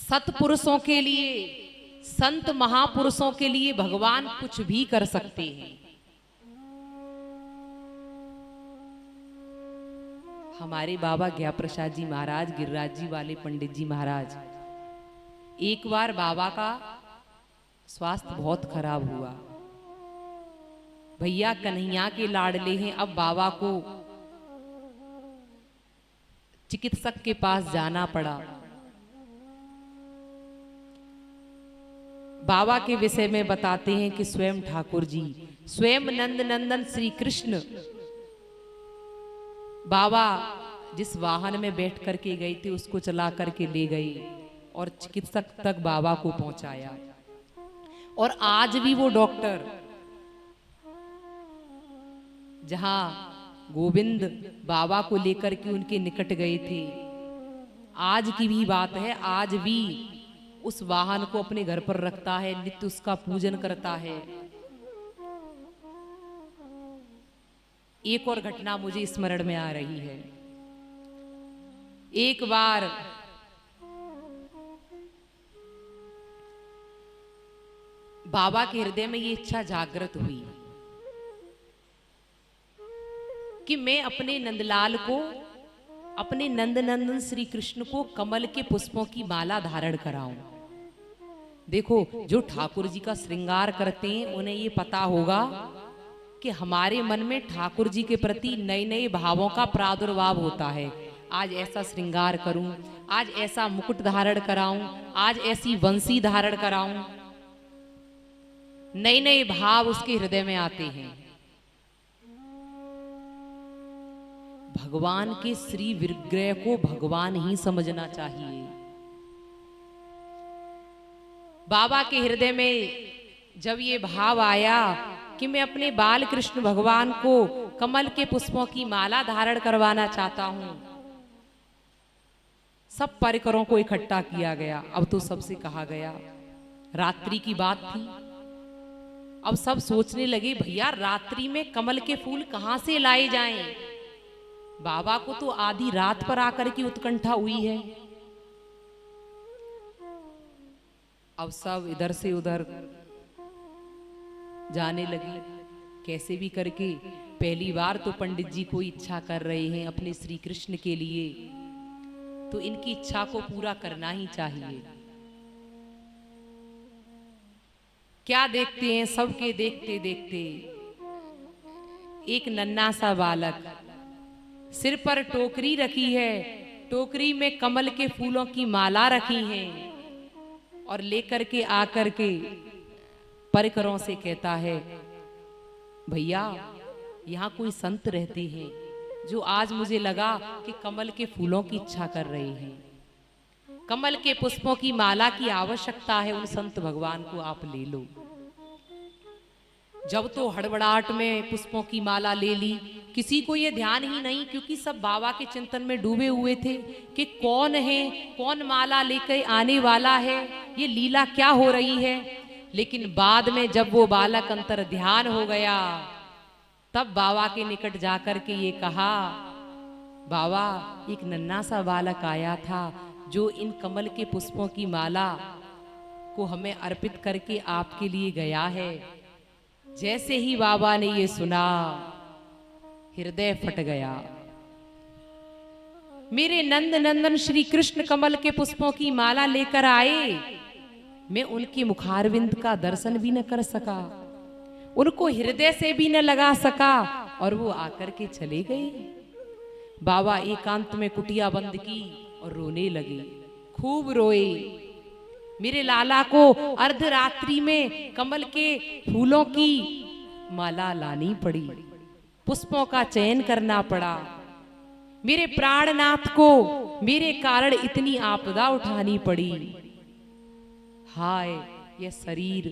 सत्पुरुषों के लिए, संत महापुरुषों के लिए भगवान कुछ भी कर सकते हैं। हमारे बाबा ज्ञा प्रसाद जी महाराज, गिरिराज जी वाले पंडित जी महाराज, एक बार बाबा का स्वास्थ्य बहुत खराब हुआ। भैया कन्हैया के लाडले हैं, अब बाबा को चिकित्सक के पास जाना पड़ा। बाबा के विषय में बताते हैं कि स्वयं ठाकुर जी, स्वयं नंद नंदन श्री कृष्ण बाबा जिस वाहन में बैठ करके गए थे उसको चला करके ले गए और चिकित्सक तक बाबा को पहुंचाया। और आज भी वो डॉक्टर जहां गोविंद बाबा को लेकर के उनके निकट गए थे, आज की भी बात है, आज भी उस वाहन को अपने घर पर रखता है, नित्य उसका पूजन करता है। एक और घटना मुझे स्मरण में आ रही है। एक बार बाबा के हृदय में ये इच्छा जागृत हुई कि मैं अपने नंदलाल को, अपने नंद नंदन श्री कृष्ण को कमल के पुष्पों की माला धारण कराऊं। देखो, जो ठाकुर जी का श्रृंगार करते हैं उन्हें ये पता होगा कि हमारे मन में ठाकुर जी के प्रति नए नए भावों का प्रादुर्भाव होता है। आज ऐसा श्रृंगार करूं, आज ऐसा मुकुट धारण कराऊं, आज ऐसी वंशी धारण कराऊं, नए नए भाव उसके हृदय में आते हैं। भगवान के श्री विग्रह को भगवान ही समझना चाहिए। बाबा के हृदय में जब ये भाव आया कि मैं अपने बाल कृष्ण भगवान को कमल के पुष्पों की माला धारण करवाना चाहता हूं, सब परिकरों को इकट्ठा किया गया। अब तो सबसे कहा गया, रात्रि की बात थी। अब सब सोचने लगे, भैया रात्रि में कमल के फूल कहां से लाए जाएं? बाबा को तो आधी रात पर आकर की उत्कंठा हुई है। अब सब इधर से उधर जाने लगे, कैसे भी करके। पहली बार तो पंडित जी कोई इच्छा कर रहे हैं अपने श्री कृष्ण के लिए, तो इनकी इच्छा को पूरा करना ही चाहिए। क्या देखते हैं, सबके देखते देखते एक नन्हा सा बालक, सिर पर टोकरी रखी है, टोकरी में कमल के फूलों की माला रखी है, और लेकर के आकर के परिकरों से कहता है, भैया यहाँ कोई संत रहते हैं जो आज मुझे लगा कि कमल के फूलों की इच्छा कर रहे हैं, कमल के पुष्पों की माला की आवश्यकता है, उन संत भगवान को आप ले लो। जब तो हड़बड़ाहट में पुष्पों की माला ले ली, किसी को ये ध्यान ही नहीं, क्योंकि सब बाबा के चिंतन में डूबे हुए थे कि कौन है, कौन माला लेकर आने वाला है, ये लीला क्या हो रही है। लेकिन बाद में जब वो बालक अंतर ध्यान हो गया, तब बाबा के निकट जाकर के ये कहा, बाबा एक नन्हा सा बालक आया था जो इन कमल के पुष्पों की माला को हमें अर्पित करके आपके लिए गया है। जैसे ही बाबा ने ये सुना, हृदय फट गया। मेरे नंद नंदन श्री कृष्ण कमल के पुष्पों की माला लेकर आए, मैं उनके मुखारविंद का दर्शन भी न कर सका, उनको हृदय से भी न लगा सका, और वो आकर के चले गए। बाबा एकांत में कुटिया बंद की और रोने लगे, खूब रोए। मेरे लाला को अर्धरात्रि में कमल के फूलों की माला लानी पड़ी, पुष्पों का चयन करना पड़ा। मेरे प्राणनाथ को मेरे कारण इतनी आपदा उठानी पड़ी। हाय ये शरीर,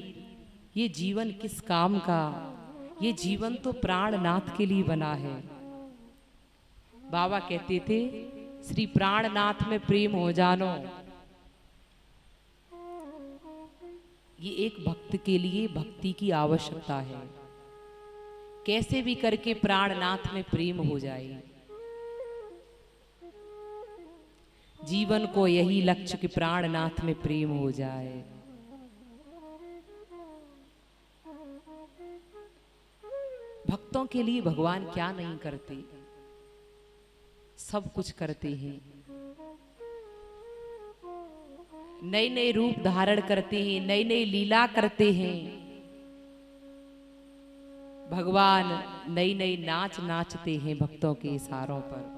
ये जीवन किस काम का, ये जीवन तो प्राणनाथ के लिए बना है। बाबा कहते थे, श्री प्राणनाथ में प्रेम हो जानो, ये एक भक्त के लिए भक्ति की आवश्यकता है। कैसे भी करके प्राणनाथ में प्रेम हो जाए। जीवन को यही लक्ष्य कि प्राणनाथ में प्रेम हो जाए। भक्तों के लिए भगवान क्या नहीं करते, सब कुछ करते हैं। नए नए रूप धारण करते हैं, नई नई लीला करते हैं। भगवान नई नई नाच नाचते हैं भक्तों के इशारों पर।